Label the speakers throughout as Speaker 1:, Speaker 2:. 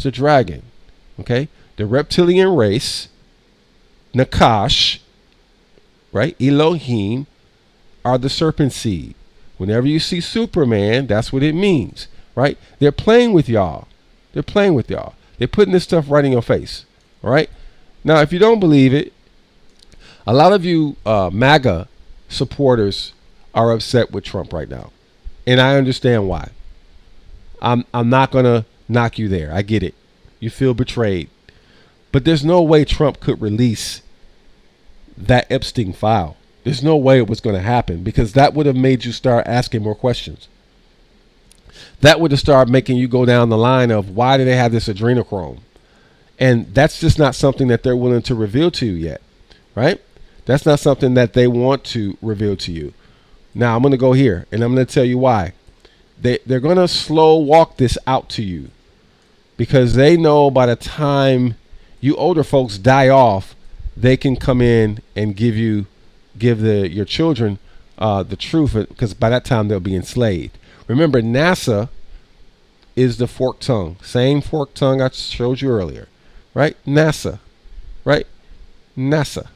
Speaker 1: It's a dragon. Okay? The reptilian race, Nakash, right? Elohim are the serpent seed. Whenever you see Superman, that's what it means, right? They're playing with y'all. They're playing with y'all. They're putting this stuff right in your face, all right? Now, if you don't believe it, a lot of you MAGA supporters are upset with Trump right now, and I understand why. I'm not gonna knock you there. I get it. You feel betrayed, but there's no way Trump could release that Epstein file. There's no way it was going to happen, because that would have made you start asking more questions. That would have started making you go down the line of, why do they have this adrenochrome? And that's just not something that they're willing to reveal to you yet, right? That's not something that they want to reveal to you. Now, I'm going to go here, and I'm going to tell you why. They're going to slow walk this out to you, because they know by the time you older folks die off, they can come in and give your children the truth, because by that time they'll be enslaved. Remember, NASA is the forked tongue. Same forked tongue I showed you earlier, right? NASA, right? NASA.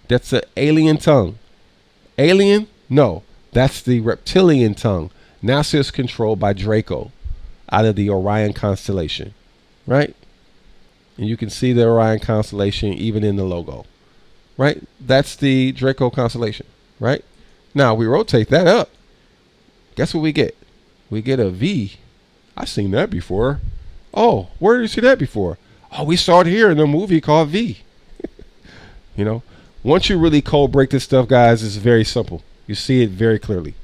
Speaker 1: That's an alien tongue. Alien? No, that's the reptilian tongue. NASA is controlled by Draco out of the Orion constellation, right? And you can see the Orion constellation even in the logo, right? That's the Draco constellation, right? Now we rotate that up. Guess what we get? We get a V. I've seen that before. Oh, where did you see that before? Oh, we saw it here in a movie called V. You know, once you really cold break this stuff, guys, it's very simple. You see it very clearly,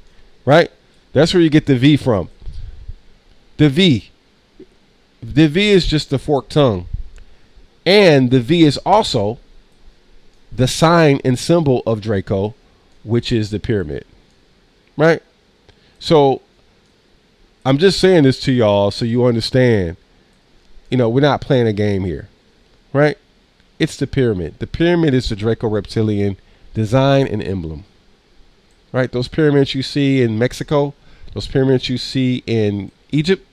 Speaker 1: right? That's where you get the V from. The V. The V is just the forked tongue. And the V is also the sign and symbol of Draco, which is the pyramid, right? So I'm just saying this to y'all so you understand, we're not playing a game here, right? It's the pyramid. The pyramid is the Draco reptilian design and emblem, right? Those pyramids you see in Mexico, those pyramids you see in Egypt,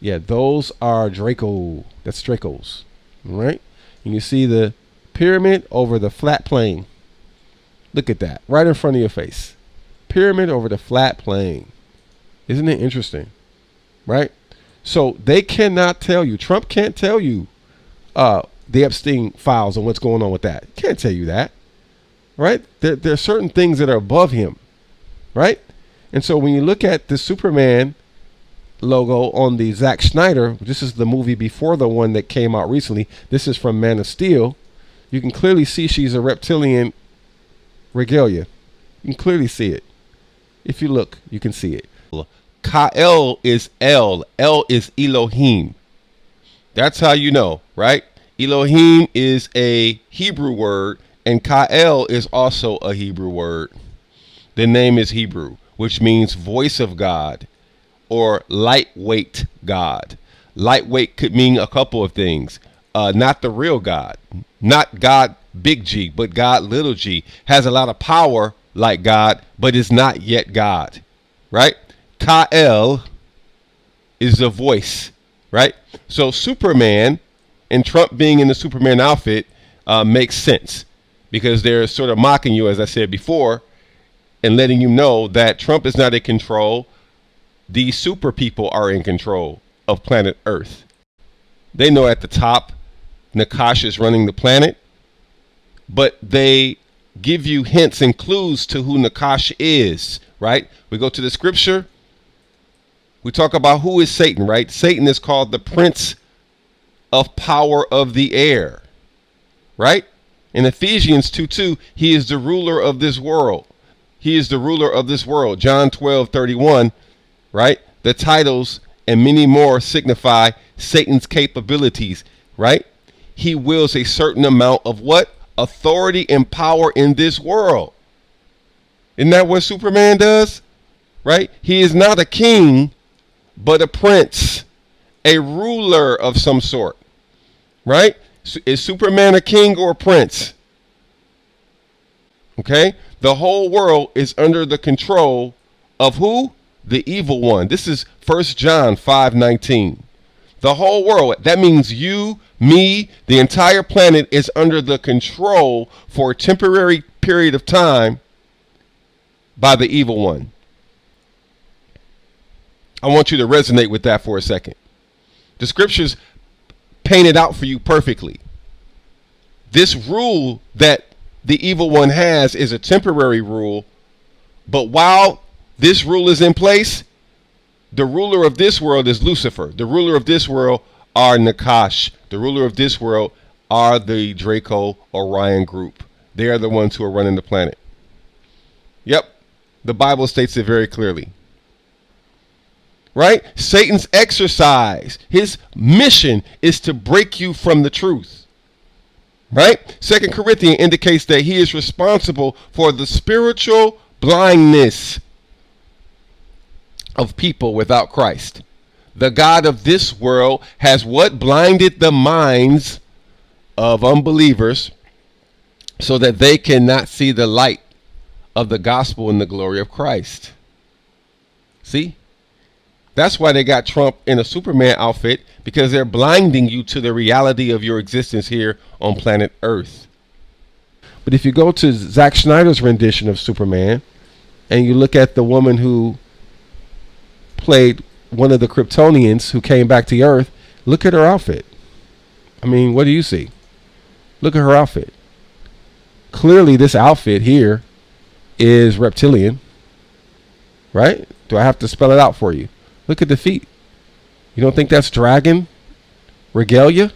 Speaker 1: yeah, those are Draco. That's Dracos, right? And you see the pyramid over the flat plane. Look at that, right in front of your face. Pyramid over the flat plane. Isn't it interesting, right? So they cannot tell you. Trump can't tell you the Epstein files and what's going on with that. Can't tell you that, right? There are certain things that are above him, right? And so when you look at the Superman logo on the Zack Snyder, this is the movie before the one that came out recently. This is from Man of Steel. You can clearly see she's a reptilian regalia. You can clearly see it. If you look, you can see it. Ka'el is El. El is Elohim. That's how you know, right? Elohim is a Hebrew word, and Ka'el is also a Hebrew word. The name is Hebrew, which means voice of God or lightweight God. Lightweight could mean a couple of things. Not the real God. Not God big G, but God little g. Has a lot of power like God, but is not yet God. Right? Ka'el is the voice. Right? So Superman and Trump being in the Superman outfit makes sense, because they're sort of mocking you, as I said before, and letting you know that Trump is not in control. These super people are in control of planet Earth. They know at the top Nakash is running the planet, but they give you hints and clues to who Nakash is, right? We go to the scripture. We talk about who is Satan, right? Satan is called the prince of power of the air, right? In Ephesians 2:2, he is the ruler of this world. He is the ruler of this world. John 12:31, right? The titles and many more signify Satan's capabilities, right? He wields a certain amount of what? Authority and power in this world. Isn't that what Superman does? Right? He is not a king, but a prince, a ruler of some sort. Right? Is Superman a king or a prince? Okay? The whole world is under the control of who? The evil one. This is 1 John 5:19. The whole world. That means you, me, the entire planet is under the control for a temporary period of time by the evil one. I want you to resonate with that for a second. The scriptures paint it out for you perfectly. This rule that the evil one has is a temporary rule, but while this rule is in place, the ruler of this world is Lucifer. The ruler of this world are Nakash. The ruler of this world are the Draco Orion group. They are the ones who are running the planet. Yep, the Bible states it very clearly. Right? Satan's exercise, his mission is to break you from the truth. Right? 2 Corinthians indicates that he is responsible for the spiritual blindness of people without Christ. The God of this world has what? Blinded the minds of unbelievers so that they cannot see the light of the gospel and the glory of Christ. See? That's why they got Trump in a Superman outfit, because they're blinding you to the reality of your existence here on planet Earth. But if you go to Zack Snyder's rendition of Superman and you look at the woman who played one of the Kryptonians who came back to Earth, look at her outfit. I mean, what do you see? Look at her outfit. Clearly this outfit here is reptilian, right? Do I have to spell it out for you? Look at the feet. You don't think that's dragon regalia?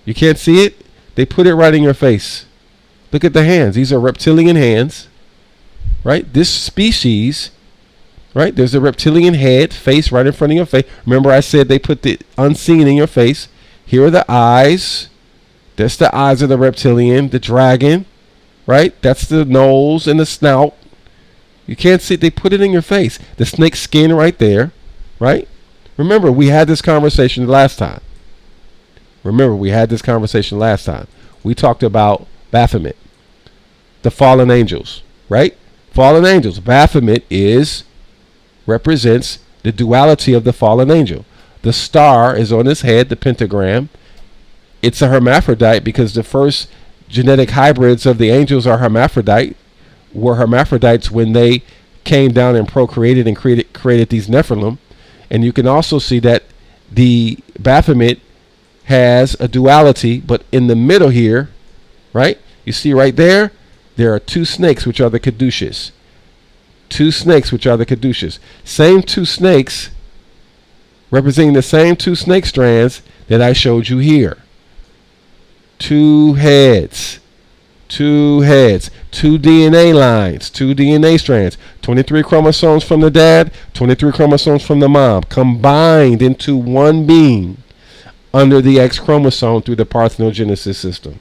Speaker 1: You can't see it? They put it right in your face. Look at the hands. These are reptilian hands, right? This species, right? There's a reptilian head, face right in front of your face. Remember I said they put the unseen in your face. Here are the eyes. That's the eyes of the reptilian, the dragon, right? That's the nose and the snout. You can't see it. They put it in your face. The snake skin right there, right? Remember, we had this conversation last time. We talked about Baphomet, the fallen angels, right? Fallen angels. Baphomet represents the duality of the fallen angel. The star is on his head, the pentagram. It's a hermaphrodite because the first genetic hybrids of the angels are were hermaphrodites when they came down and procreated and created these Nephilim. And you can also see that the Baphomet has a duality, but in the middle here, right? You see right there, there are two snakes, which are the caduceus. Same two snakes, representing the same two snake strands that I showed you here. Two heads, two DNA lines, two DNA strands, 23 chromosomes from the dad, 23 chromosomes from the mom, combined into one being under the X chromosome through the parthenogenesis system.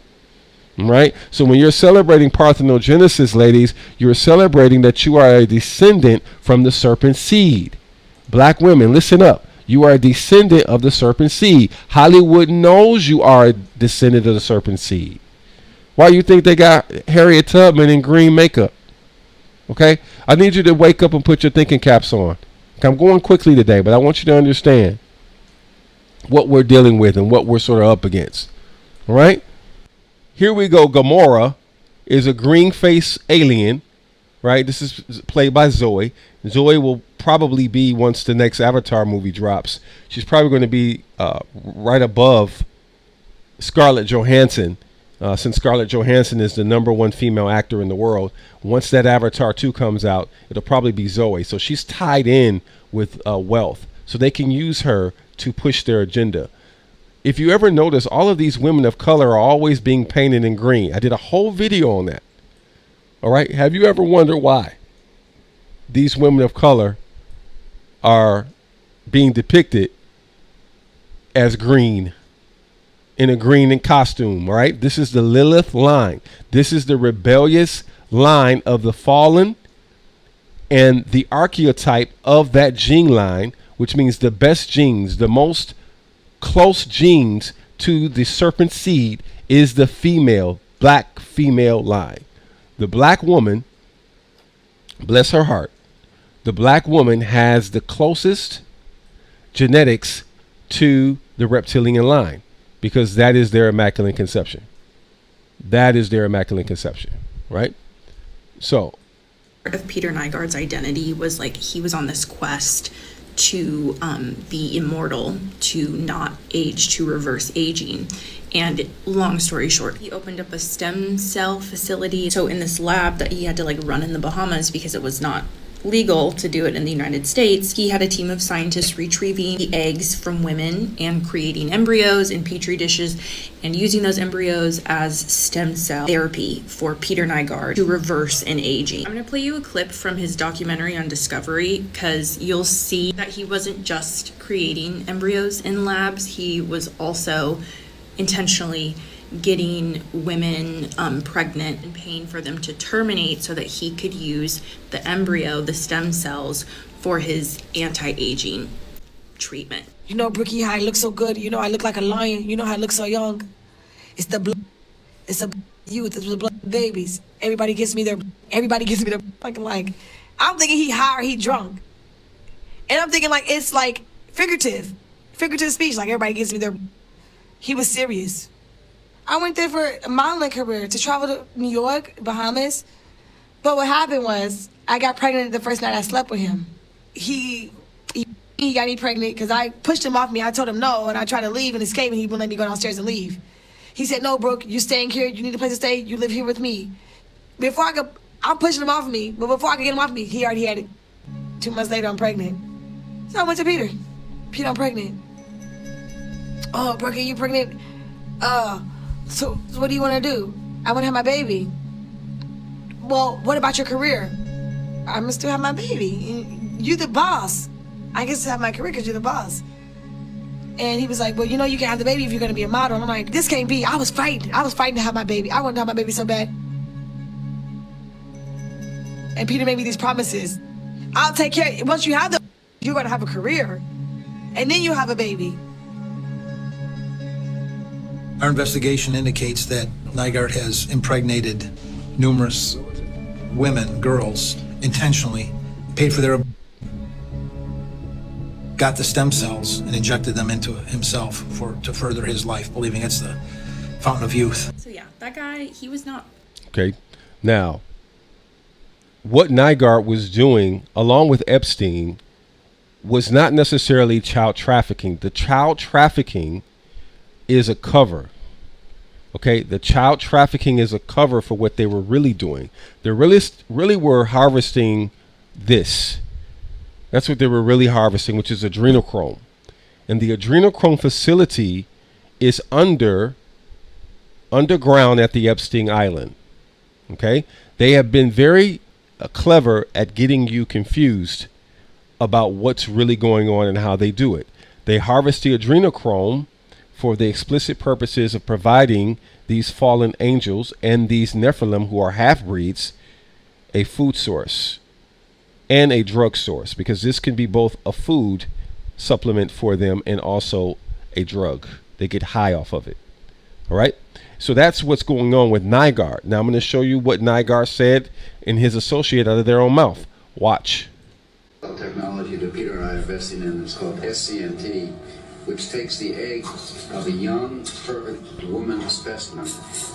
Speaker 1: Right? So when you're celebrating parthenogenesis, ladies, you're celebrating that you are a descendant from the serpent seed. Black women, listen up. You are a descendant of the serpent seed. Hollywood knows you are a descendant of the serpent seed. Why you think they got Harriet Tubman in green makeup? Okay? I need you to wake up and put your thinking caps on. I'm going quickly today, but I want you to understand what we're dealing with and what we're sort of up against. All right? Here we go. Gamora is a green-faced alien, right? This is played by Zoe. Zoe will probably be, once the next Avatar movie drops, she's probably going to be right above Scarlett Johansson, since Scarlett Johansson is the #1 female actor in the world. Once that Avatar 2 comes out, it'll probably be Zoe. So she's tied in with wealth, so they can use her to push their agenda. If you ever notice, all of these women of color are always being painted in green. I did a whole video on that. All right. Have you ever wondered why these women of color are being depicted as green, in a green costume? All right. This is the Lilith line. This is the rebellious line of the fallen and the archetype of that gene line, which means the best genes, the most close genes to the serpent seed is the female, black female line. The black woman, bless her heart, the black woman has the closest genetics to the reptilian line, because that is their immaculate conception. That is their immaculate conception, right? So,
Speaker 2: of Peter Nygaard's identity was like he was on this quest to be immortal, to not age, to reverse aging. And long story short, he opened up a stem cell facility. So in this lab that he had to like run in the Bahamas because it was not legal to do it in the United States, he had a team of scientists retrieving the eggs from women and creating embryos in petri dishes and using those embryos as stem cell therapy for Peter Nygaard to reverse an aging. I'm going to play you a clip from his documentary on Discovery, because you'll see that he wasn't just creating embryos in labs, he was also intentionally getting women pregnant and paying for them to terminate so that he could use the embryo, the stem cells, for his anti-aging treatment.
Speaker 3: You know, Brookie, how I look so good. You know, I look like a lion. You know how I look so young. It's the blood. It's the youth. It's the blood of babies. Everybody gives me their fucking like. I'm thinking he high or he drunk. And I'm thinking like, it's like figurative speech. Like everybody gives me their, he was serious. I went there for a modeling career, to travel to New York, Bahamas. But what happened was, I got pregnant the first night I slept with him. He got me pregnant because I pushed him off me. I told him no, and I tried to leave and escape, and he wouldn't let me go downstairs and leave. He said, no, Brooke, you're staying here. You need a place to stay. You live here with me. I'm pushing him off of me, but before I could get him off me, he already had it. 2 months later, I'm pregnant. So I went to Peter. Peter, I'm pregnant. Oh, Brooke, are you pregnant? So what do you want to do? I want to have my baby. Well, what about your career? I'm going to still have my baby. You're the boss. I guess to have my career because you're the boss. And he was like, well, you know, you can have the baby if you're going to be a model. And I'm like, this can't be. I was fighting to have my baby. I wanted to have my baby so bad. And Peter made me these promises. I'll take care. Once you have you're going to have a career. And then you have a baby.
Speaker 4: Our investigation indicates that Nygaard has impregnated numerous women, girls, intentionally, paid for their, got the stem cells and injected them into himself to further his life, believing it's the fountain of youth.
Speaker 2: So yeah, that guy, he was not.
Speaker 1: okay. Now, what Nygaard was doing, along with Epstein, was not necessarily child trafficking. The child trafficking is a cover. Okay, the child trafficking is a cover for what they were really doing. They really were harvesting this. That's what they were really harvesting, which is adrenochrome. And the adrenochrome facility is underground at the Epstein Island. Okay, they have been very clever at getting you confused about what's really going on and how they do it. They harvest the adrenochrome for the explicit purposes of providing these fallen angels and these Nephilim, who are half-breeds, a food source and a drug source, because this can be both a food supplement for them and also a drug. They get high off of it. All right. So that's what's going on with Nygaard. Now I'm going to show you what Nygaard said in his associate out of their own mouth. Watch.
Speaker 5: Technology that Peter and I are investing in is called SCNT, which takes the egg of a young, perfect woman specimen,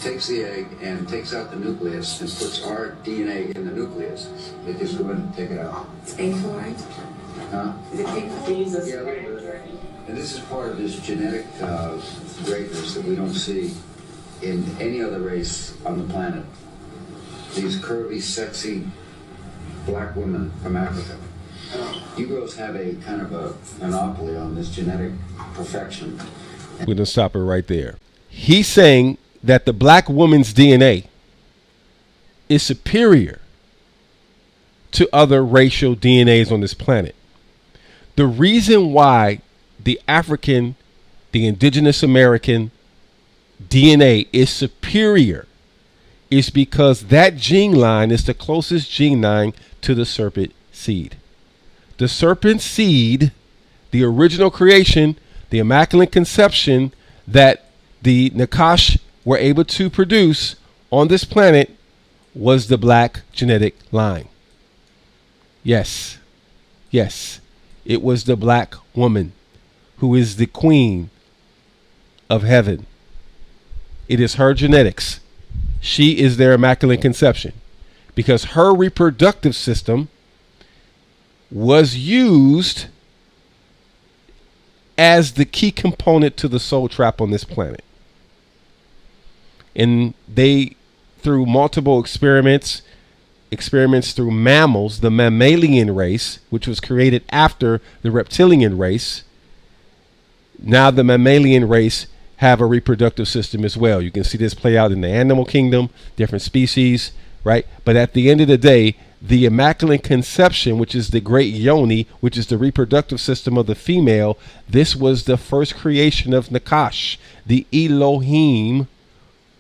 Speaker 5: takes the egg and takes out the nucleus and puts our DNA in the nucleus. They just go in and take it out.
Speaker 6: It's A-fluoride?
Speaker 5: Huh?
Speaker 6: Is it A-fluoride?
Speaker 5: Yeah, and this is part of this genetic greatness that we don't see in any other race on the planet. These curvy, sexy black women from Africa. You girls have a kind of a monopoly on this genetic perfection.
Speaker 1: We're going to stop it right there. He's saying that the black woman's DNA is superior to other racial DNAs on this planet. The reason why the African, the indigenous American DNA is superior is because that gene line is the closest gene line to the serpent seed. The serpent seed, the original creation, the immaculate conception that the Nakash were able to produce on this planet, was the black genetic line. Yes, yes, it was the black woman who is the queen of heaven. It is her genetics. She is their immaculate conception because her reproductive system was used as the key component to the soul trap on this planet. And they, through multiple experiments through mammals, the mammalian race, which was created after the reptilian race, now the mammalian race have a reproductive system as well. You can see this play out in the animal kingdom, different species, right? But at the end of the day, the immaculate conception, which is the great yoni, which is the reproductive system of the female, this was the first creation of Nakash, the Elohim,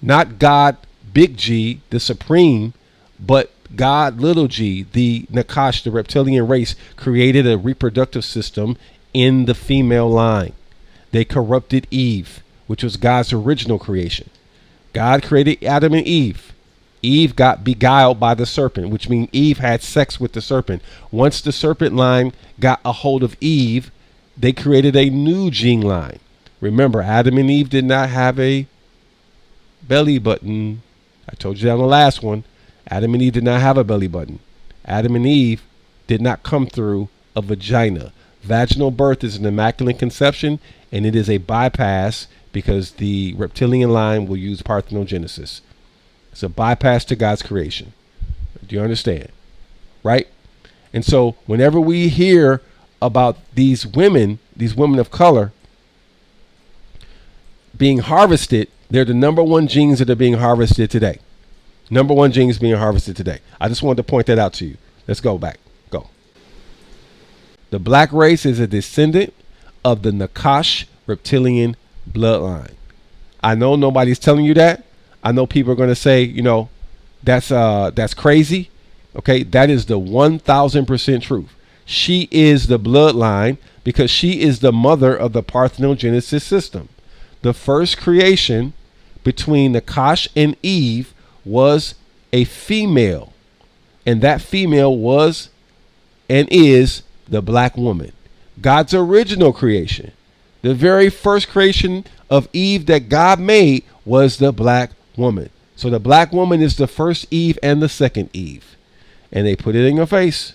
Speaker 1: not God, big G, the supreme, but God, little g, the Nakash, the reptilian race, created a reproductive system in the female line. They corrupted Eve, which was God's original creation. God created Adam and Eve. Eve got beguiled by the serpent, which means Eve had sex with the serpent. Once the serpent line got a hold of Eve, they created a new gene line. Remember, Adam and Eve did not have a belly button. I told you that on the last one. Adam and Eve did not have a belly button. Adam and Eve did not come through a vagina. Vaginal birth is an immaculate conception, and it is a bypass because the reptilian line will use parthenogenesis. It's a bypass to God's creation. Do you understand? Right? And so whenever we hear about these women of color being harvested, they're the number one genes that are being harvested today. Number one genes being harvested today. I just wanted to point that out to you. Let's go back. Go. The black race is a descendant of the Nakash reptilian bloodline. I know nobody's telling you that. I know people are going to say, that's crazy. Okay, that is the 1000% truth. She is the bloodline because she is the mother of the parthenogenesis system. The first creation between Nakash and Eve was a female, and that female was and is the black woman. God's original creation, the very first creation of Eve that God made was the black woman. So the black woman is the first Eve and the second Eve, and they put it in your face.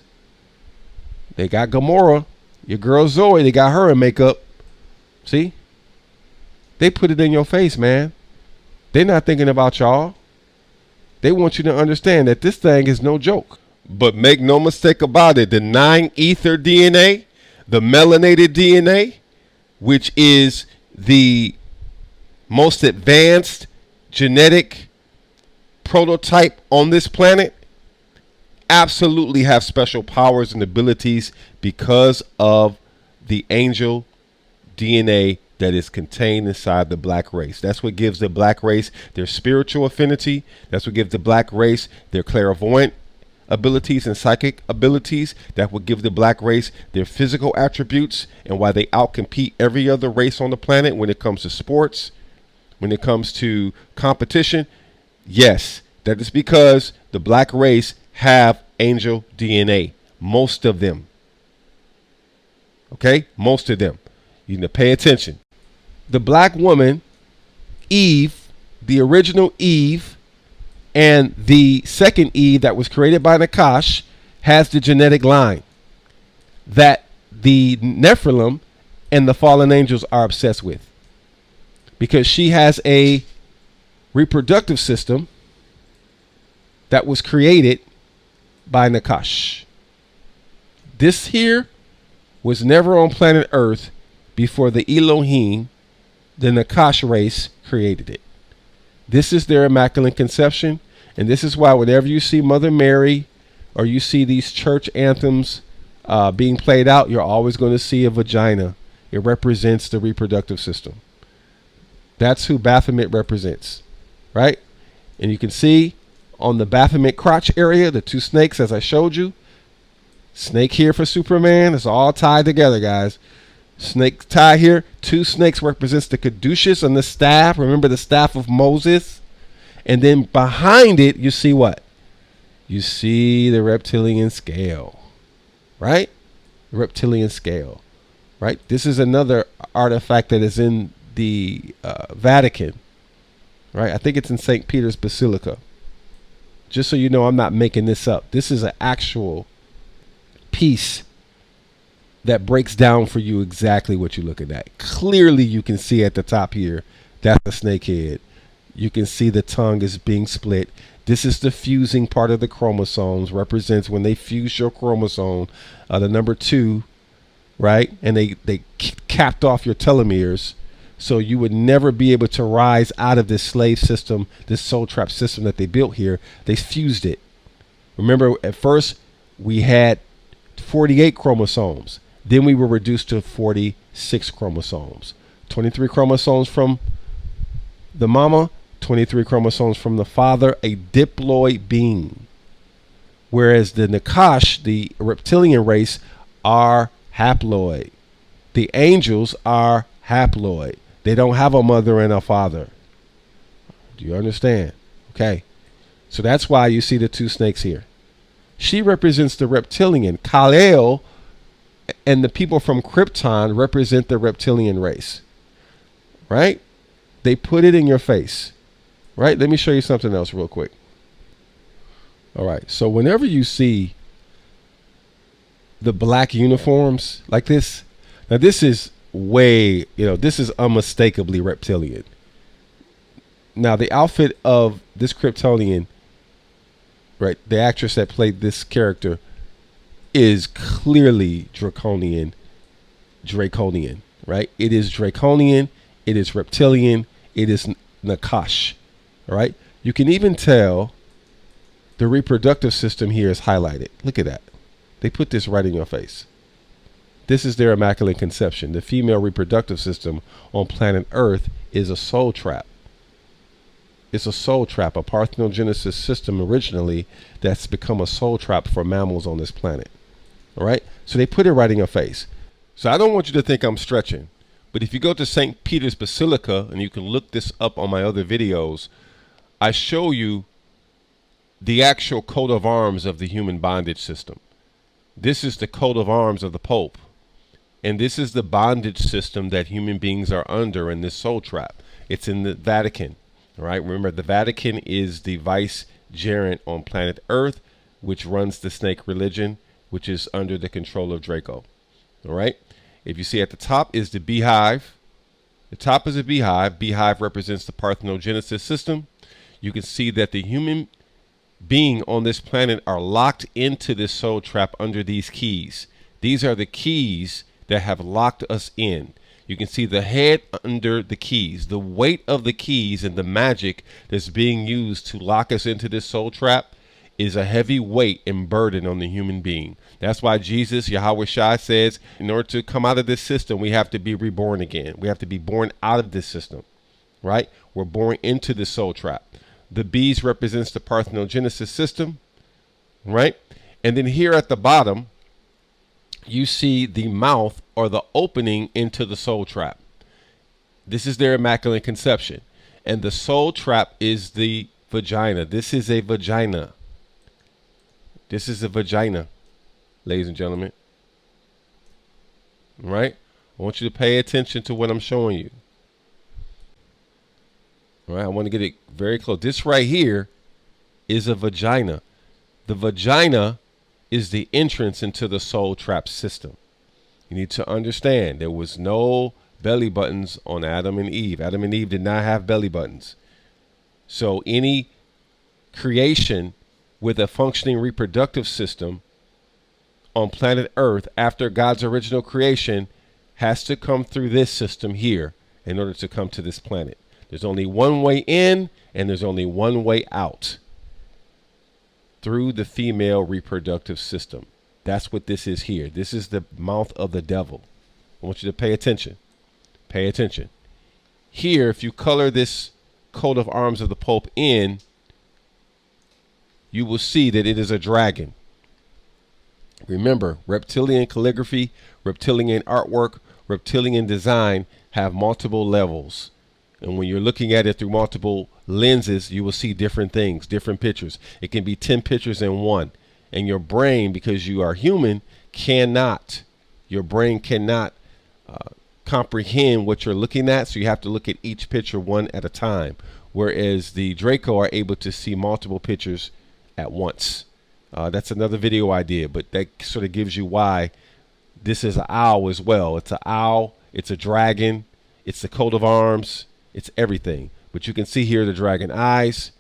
Speaker 1: They got Gomorrah, your girl Zoe, they got her in makeup. See, they put it in your face, man. They're not thinking about y'all. They want you to understand that this thing is no joke. But make no mistake about it, the 9 ether DNA, the melanated DNA, which is the most advanced genetic prototype on this planet, absolutely have special powers and abilities because of the angel DNA that is contained inside the black race. That's what gives the black race their spiritual affinity. That's what gives the black race their clairvoyant abilities and psychic abilities. That would give the black race their physical attributes and why they outcompete every other race on the planet when it comes to sports, when it comes to competition. Yes, that is because the black race have angel DNA. Most of them. Okay? Most of them. You need to pay attention. The black woman, Eve, the original Eve, and the second Eve that was created by Nakash has the genetic line that the Nephilim and the fallen angels are obsessed with, because she has a reproductive system that was created by Nakash. This here was never on planet Earth before the Elohim, the Nakash race, created it. This is their immaculate conception, and this is why whenever you see Mother Mary or you see these church anthems being played out, you're always going to see a vagina. It represents the reproductive system. That's who Baphomet represents, right? And you can see on the Baphomet crotch area, the two snakes, as I showed you. Snake here for Superman. It's all tied together, guys. Snake tie here. Two snakes represents the caduceus and the staff. Remember the staff of Moses? And then behind it, you see what? You see the reptilian scale, right? The reptilian scale, right? This is another artifact that is in the Vatican, right? I think it's in St. Peter's Basilica. Just so you know, I'm not making this up. This is an actual piece that breaks down for you exactly what you're looking at. Clearly, you can see at the top here, that's a snake head. You can see the tongue is being split. This is the fusing part of the chromosomes, represents when they fuse your chromosome, the number 2, right? And they capped off your telomeres. So you would never be able to rise out of this slave system, this soul trap system that they built here. They fused it. Remember, at first, we had 48 chromosomes. Then we were reduced to 46 chromosomes. 23 chromosomes from the mama, 23 chromosomes from the father, a diploid being. Whereas the Nakash, the reptilian race, are haploid. The angels are haploid. They don't have a mother and a father. Do you understand? Okay. So that's why you see the 2 snakes here. She represents the reptilian. Kal-El and the people from Krypton represent the reptilian race. Right? They put it in your face. Right? Let me show you something else real quick. All right. So whenever you see the black uniforms like this, now this is way, this is unmistakably reptilian. Now the outfit of this Kryptonian, right, the actress that played this character, is clearly draconian, right? It is draconian, it is reptilian, it is Nakash, right? You can even tell the reproductive system here is highlighted. Look at that. They put this right in your face. This is their immaculate conception. The female reproductive system on planet Earth is a soul trap. It's a soul trap, a parthenogenesis system originally that's become a soul trap for mammals on this planet. All right? So they put it right in your face. So I don't want you to think I'm stretching, but if you go to St. Peter's Basilica, and you can look this up on my other videos, I show you the actual coat of arms of the human bondage system. This is the coat of arms of the Pope. And this is the bondage system that human beings are under in this soul trap. It's in the Vatican. All right. Remember, the Vatican is the vicegerent on planet Earth, which runs the snake religion, which is under the control of Draco. All right. If you see at the top is the beehive. The top is a beehive. Beehive represents the parthenogenesis system. You can see that the human being on this planet are locked into this soul trap under these keys. These are the keys that have locked us in. You can see the head under the keys, the weight of the keys and the magic that's being used to lock us into this soul trap is a heavy weight and burden on the human being. That's why Jesus, Yahweh Shai, says in order to come out of this system, we have to be reborn again. We have to be born out of this system, right? We're born into the soul trap. The bees represents the parthenogenesis system, right? And then here at the bottom, you see the mouth or the opening into the soul trap. This is their immaculate conception. And the soul trap is the vagina. This is a vagina. This is a vagina, ladies and gentlemen. All right? I want you to pay attention to what I'm showing you. All right? I want to get it very close. This right here is a vagina. The vagina is the entrance into the soul trap system. You need to understand there was no belly buttons on Adam and Eve. Adam and Eve did not have belly buttons. So any creation with a functioning reproductive system on planet Earth after God's original creation has to come through this system here in order to come to this planet. There's only one way in and there's only one way out. Through the female reproductive system. That's what this is here. This is the mouth of the devil. I want you to pay attention. Pay attention. Here, if you color this coat of arms of the Pope in, you will see that it is a dragon. Remember, reptilian calligraphy, reptilian artwork, reptilian design have multiple levels. And when you're looking at it through multiple lenses, you will see different things, different pictures. It can be 10 pictures in one. And your brain, because you are human, your brain cannot comprehend what you're looking at, so you have to look at each picture one at a time, whereas the Draco are able to see multiple pictures at once. That's another video idea, but that sort of gives you why this is an owl as well. It's an owl, it's a dragon, it's the coat of arms, it's everything. But you can see here the dragon eyes,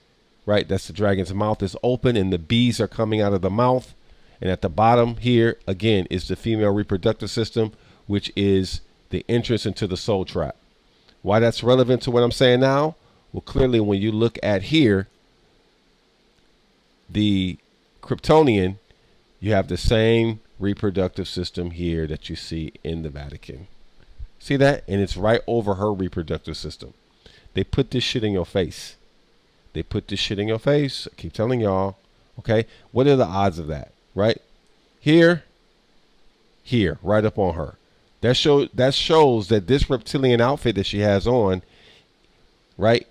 Speaker 1: right? That's the dragon's mouth is open and the bees are coming out of the mouth. And at the bottom here, again, is the female reproductive system, which is the entrance into the soul trap. Why that's relevant to what I'm saying now? Well, clearly when you look at here, the Kryptonian, you have the same reproductive system here that you see in the Vatican. See that? And it's right over her reproductive system. They put this shit in your face. They put this shit in your face. I keep telling y'all. Okay. What are the odds of that? Right? Here, right up on her. That shows that this reptilian outfit that she has on, right,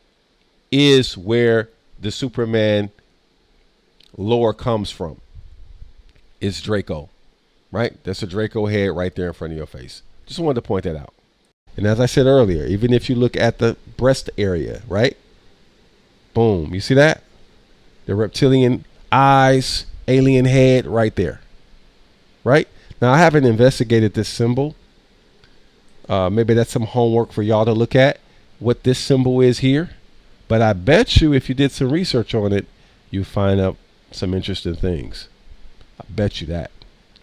Speaker 1: is where the Superman lore comes from. It's Draco. Right? That's a Draco head right there in front of your face. Just wanted to point that out. And as I said earlier, even if you look at the breast area, right? Boom. You see that? The reptilian eyes, alien head right there. Right? Now, I haven't investigated this symbol. Maybe that's some homework for y'all to look at, what this symbol is here. But I bet you if you did some research on it, you find out some interesting things. I bet you that.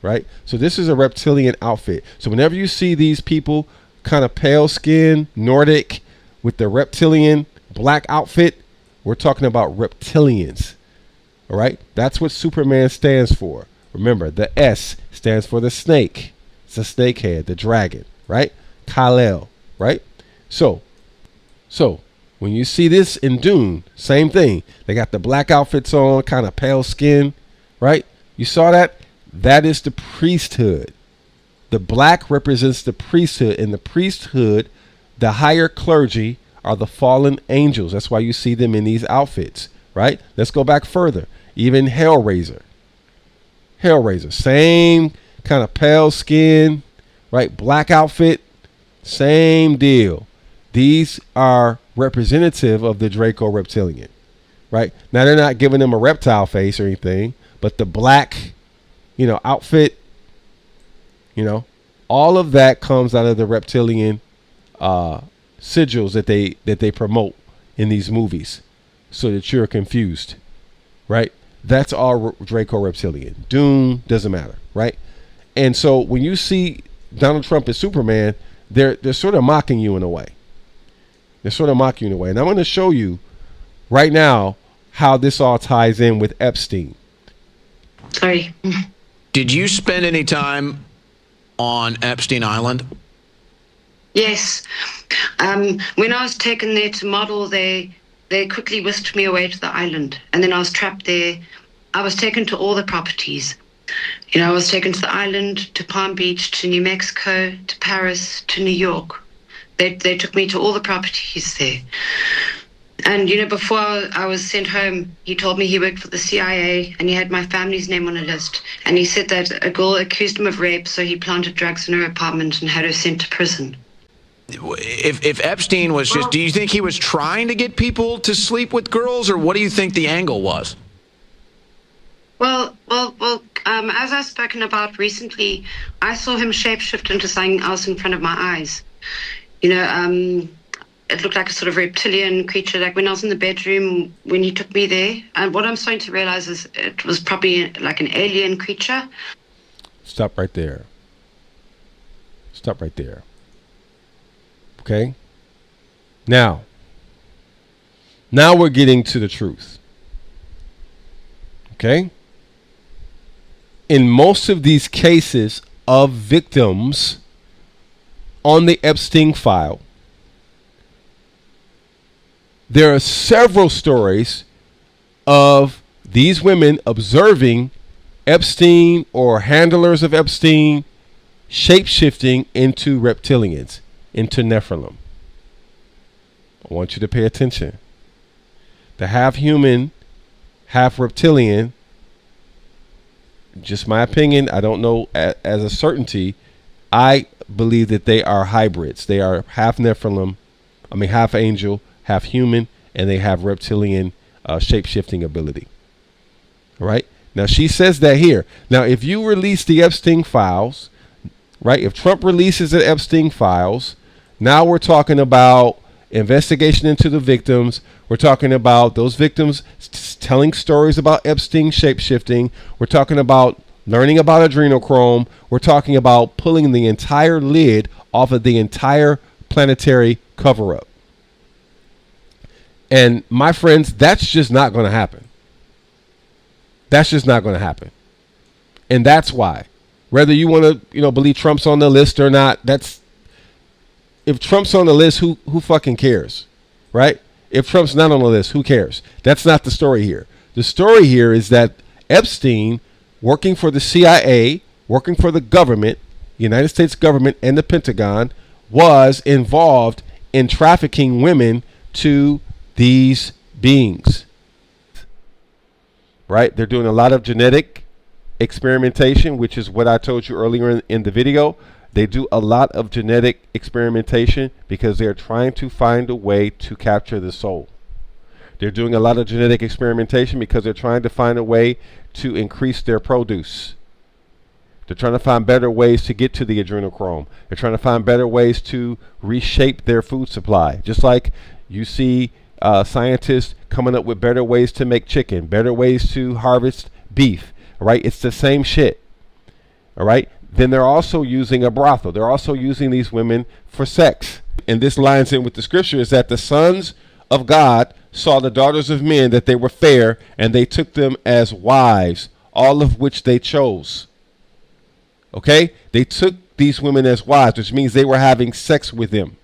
Speaker 1: Right? So this is a reptilian outfit. So whenever you see these people kind of pale skin, Nordic, with the reptilian black outfit, we're talking about reptilians. All right? That's what Superman stands for. Remember, the S stands for the snake. It's a snake head, the dragon, right? Kal-El, right? So when you see this in Dune, same thing. They got the black outfits on, kind of pale skin, right? You saw that? That is the priesthood. The black represents the priesthood. In the priesthood, the higher clergy are the fallen angels. That's why you see them in these outfits, right? Let's go back further. Even Hellraiser, same kind of pale skin, right? Black outfit, same deal. These are representative of the Draco reptilian, right? Now they're not giving them a reptile face or anything, but the black, outfit, all of that comes out of the reptilian sigils that they promote in these movies, so that you're confused, right? That's all Draco reptilian. Dune doesn't matter, right? And so when you see Donald Trump as Superman, they're sort of mocking you in a way. And I'm going to show you right now how this all ties in with Epstein.
Speaker 6: Sorry.
Speaker 7: Did you spend any time on Epstein Island?
Speaker 6: Yes. When I was taken there to model, they quickly whisked me away to the island. And then I was trapped there. I was taken to all the properties. I was taken to the island, to Palm Beach, to New Mexico, to Paris, to New York. They took me to all the properties there. And, before I was sent home, he told me he worked for the CIA and he had my family's name on a list. And he said that a girl accused him of rape, so he planted drugs in her apartment and had her sent to prison.
Speaker 7: If Epstein was do you think he was trying to get people to sleep with girls, or what do you think the angle was?
Speaker 6: Well, as I've spoken about recently, I saw him shapeshift into something else in front of my eyes. It looked like a sort of reptilian creature, like when I was in the bedroom when he took me there. And what I'm starting to realize is it was probably like an alien creature.
Speaker 1: Stop right there. Okay? Now we're getting to the truth. Okay? In most of these cases of victims on the Epstein file, there are several stories of these women observing Epstein or handlers of Epstein shape-shifting into reptilians, into Nephilim. I want you to pay attention. The half human, half reptilian, just my opinion, I don't know as a certainty. I believe that they are hybrids. They are half Nephilim, half angel, half human, and they have reptilian shape-shifting ability. All right. Now she says that here. Now, if you release the Epstein files, right? If Trump releases the Epstein files, now we're talking about investigation into the victims. We're talking about those victims telling stories about Epstein shape-shifting. We're talking about learning about adrenochrome. We're talking about pulling the entire lid off of the entire planetary cover-up. And my friends, that's just not going to happen. That's just not going to happen. And that's why, whether you want to, believe Trump's on the list or not, if Trump's on the list, who fucking cares, right? If Trump's not on the list, who cares? That's not the story here. The story here is that Epstein, working for the CIA, working for the government, United States government and the Pentagon, was involved in trafficking women to these beings. Right? They're doing a lot of genetic experimentation, which is what I told you earlier in the video. They do a lot of genetic experimentation because they're trying to find a way to capture the soul. They're doing a lot of genetic experimentation because they're trying to find a way to increase their produce. They're trying to find better ways to get to the adrenochrome. They're trying to find better ways to reshape their food supply. Just like you see scientists coming up with better ways to make chicken, better ways to harvest beef, right? It's the same shit, all right? Then they're also using a brothel. They're also using these women for sex. And this lines in with the scripture is that the sons of God saw the daughters of men, that they were fair, and they took them as wives, all of which they chose. Okay? They took these women as wives, which means they were having sex with them.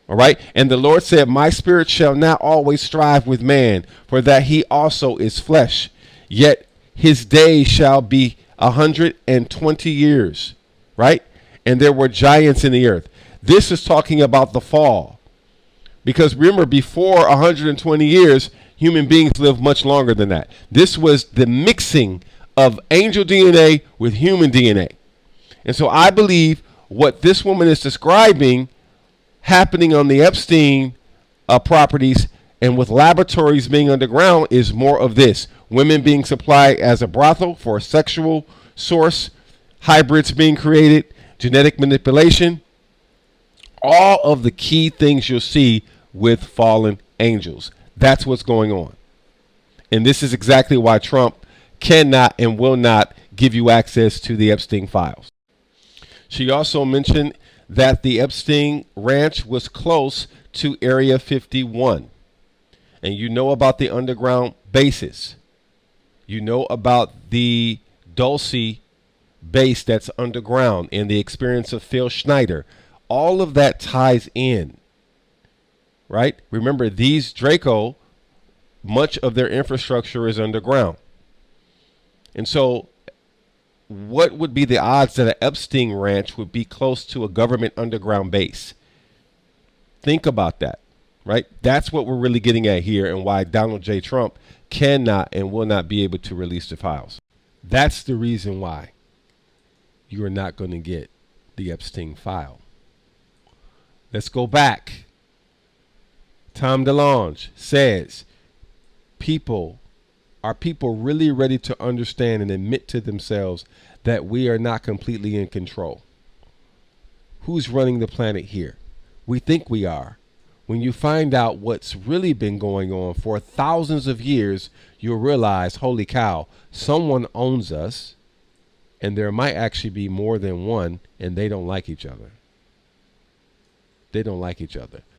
Speaker 1: All right. And the Lord said, my spirit shall not always strive with man, for that he also is flesh. Yet his days shall be 120 years. Right. And there were giants in the earth. This is talking about the fall. Because remember, before 120 years, human beings lived much longer than that. This was the mixing of angel DNA with human DNA. And so I believe what this woman is describing happening on the Epstein properties and with laboratories being underground is more of this. Women being supplied as a brothel for a sexual source, hybrids being created, genetic manipulation, all of the key things you'll see with fallen angels. That's what's going on. And this is exactly why Trump cannot and will not give you access to the Epstein files. She also mentioned that the Epstein ranch was close to Area 51. And you know about the underground bases. You know about the Dulce base that's underground and the experience of Phil Schneider. All of that ties in, right? Remember, these Draco, much of their infrastructure is underground. And so what would be the odds that an Epstein ranch would be close to a government underground base? Think about that, right? That's what we're really getting at here, and why Donald J. Trump cannot and will not be able to release the files. That's the reason why you are not going to get the Epstein file. Let's go back. Tom DeLonge says, are people really ready to understand and admit to themselves that we are not completely in control? Who's running the planet here? We think we are. When you find out what's really been going on for thousands of years, you'll realize, holy cow, someone owns us, and there might actually be more than one, and they don't like each other. They don't like each other.